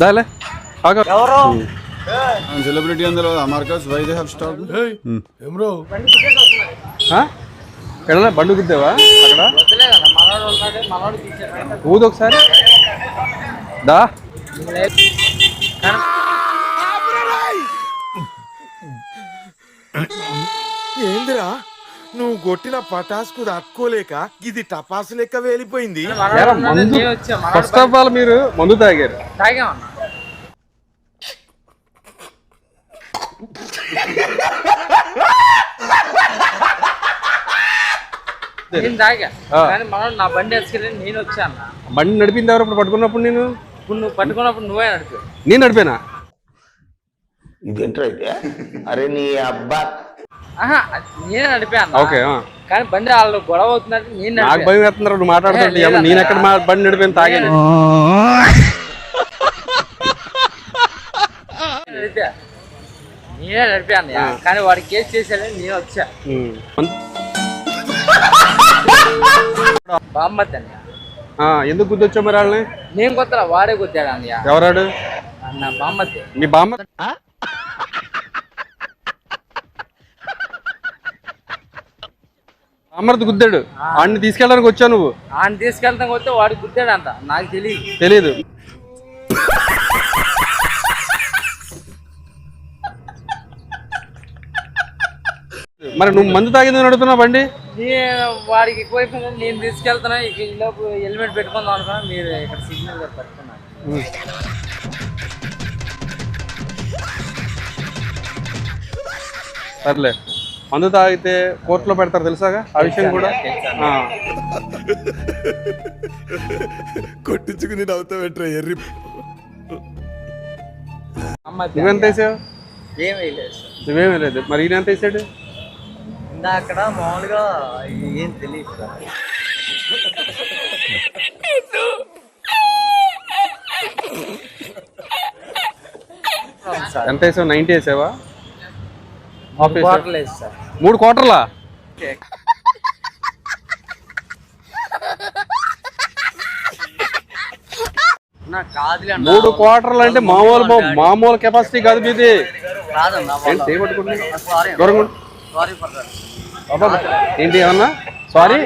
दाले आगा celebrity andalo Marcus why they have stopped bro हां ఎడనా బండు గుద్దేవా అక్కడ వదిలేదన్న మనోడు ఉన్నాడు మనోడు తీసేసాడు ఊదు ఒకసారి దా ఏందిరా నువ్వు కొట్టిన పటాస్కు తట్టుకోలేక ఇది టపాసు లెక్క వేలిపోయింది. యారా మందు ఫస్ట్ ఆఫ్ ఆల్ మీరు మందు తాగారు. తాగామన్న నేను తాగా కానీ మనోడు నా బండి వేసుకెళ్ళి నేను వచ్చాను. బండి నడిపింది ఎవరు ఇప్పుడు పట్టుకున్నప్పుడు నేను ఇప్పుడు నువ్వు పట్టుకున్నప్పుడు నువ్వే నడిపి నేను నడిపానా ఇదేంటైతే అరే నీ అబ్బా నేనే నడిపాను. ఓకే కానీ బండి వాళ్ళు గొడవ అవుతుందంటే నేను నాకు భయం వేస్తున్నారు నువ్వు మాట్లాడుతుంటే నేను ఎక్కడ బండి నడిపాను తాగాను నడిపా నేనే నడిపాను కానీ వాడు కేసు చేశాడని నేను వచ్చా. బామ్మతి అన్నయ్య ఎందుకు గుర్తొచ్చా మరి వాళ్ళని నేను కొత్తరా వాడే కొట్టాడు అన్నయ్య. ఎవరాడు అన్న బామ్మతి మీ బామ్మ బామ్మర్ది గుద్దాడు వాడిని తీసుకెళ్ళడానికి వచ్చా నువ్వు ఆయన తీసుకెళ్తాం వస్తే వాడు గుద్దాడు అంట నాకు తెలీదు మరి నువ్వు మందు తాగింది నడుతున్నావు బండి నేను వాడికి ఎక్కువైపోయింది నేను తీసుకెళ్తున్నా ఇక ఈలోపు హెల్మెట్ పెట్టుకుందాం అనుకున్నా మీరు ఇక్కడ సిగ్నల్ పెట్టుకున్నాను. సర్లే మందు తాగితే కోర్టులో పెడతారు తెలుసాగా ఆ విషయం కూడా కొట్టించుకుని నవ్వుతా పెట్టరా ఎర్రి. నువ్వెంత వేసావు ఏం వేయలేదు నువ్వేమీ లేదు మరి ఈయన ఎంత వేసాడు ఇందా అక్కడ మామూలుగా ఏం తెలియదు ఎంత వేసావు 90 వేసావా 3 క్వార్టర్లా మూడు క్వార్టర్లు అంటే మామూలు కెపాసిటీ కాదు మీది ఏంటి ఏమన్నా సారీ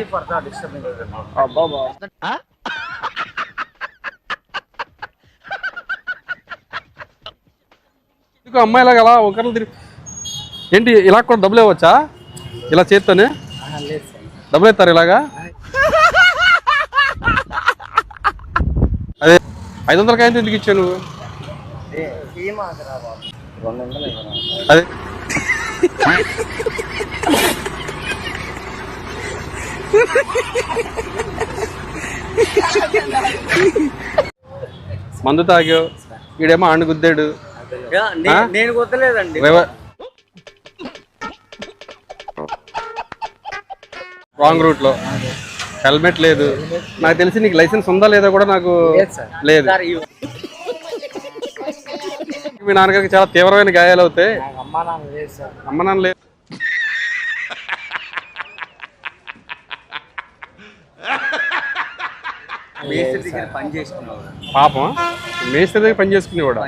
అమ్మాయిలాగా అలా ఒకరు తిరిగి ఏంటి ఇలా కూడా డబ్బులు ఇవ్వచ్చా ఇలా చేత్తోనే డబ్బులు ఇస్తారు ఇలాగా అదే 500 కాయంతో ఎందుకు ఇచ్చావు నువ్వు అదే మందు తాగావు ఈడేమో ఆండు గుద్దాడు నేను గుద్దలేదండి రాంగ్ రూట్ లో హెల్మెట్ లేదు నాకు తెలిసి నీకు లైసెన్స్ ఉందా లేదా కూడా నాకు లేదు మీ నాన్నగారికి చాలా తీవ్రమైన గాయాలు అవుతాయి అమ్మ నాన్న లేదు పాపం మేస్త్రి దగ్గర పని చేసుకునేవాడు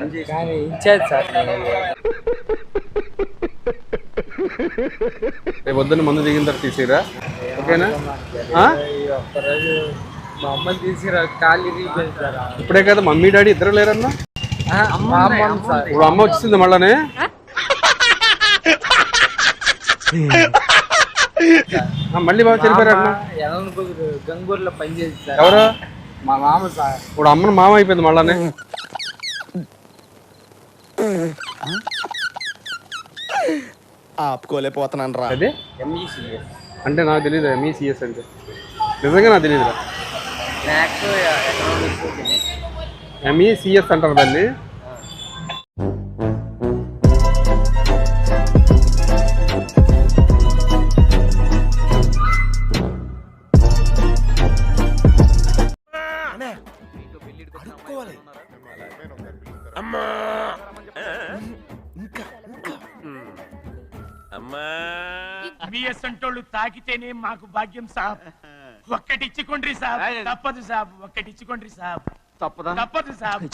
రేపు పొద్దున్న మందు దిగిన తర్వాత తీసిరా ఓకేనా మా అమ్మని తీసుకురా కాళ్ళు ఇప్పుడే కదా మమ్మీ డాడీ ఇద్దరు లేరన్నా ఇప్పుడు అమ్మ వచ్చింది మళ్ళానే మళ్ళీ బాగా చనిపోయారు అన్న గంగూరులో పనిచేస్తారు ఎవరు మా మామ సార్ ఇప్పుడు అమ్మను మామ అయిపోయింది మళ్ళానే ఆపుకోలేకపోతున్నాను రా. అదే MECS అంటే నాకు తెలియదు MECS అంటే నిజంగా నాకు తెలియదురా MECS అంటారు దాన్ని బిఎస్ అంటోళ్ళు తాకితేనే మాకు భాగ్యం సాబ్ ఒక్కటిచ్చుకోండ్రి సాబ్ తప్పదు సాబ్ ఒక్కటిచ్చుకోండ్రి సాబ్ తప్పదు సాబ్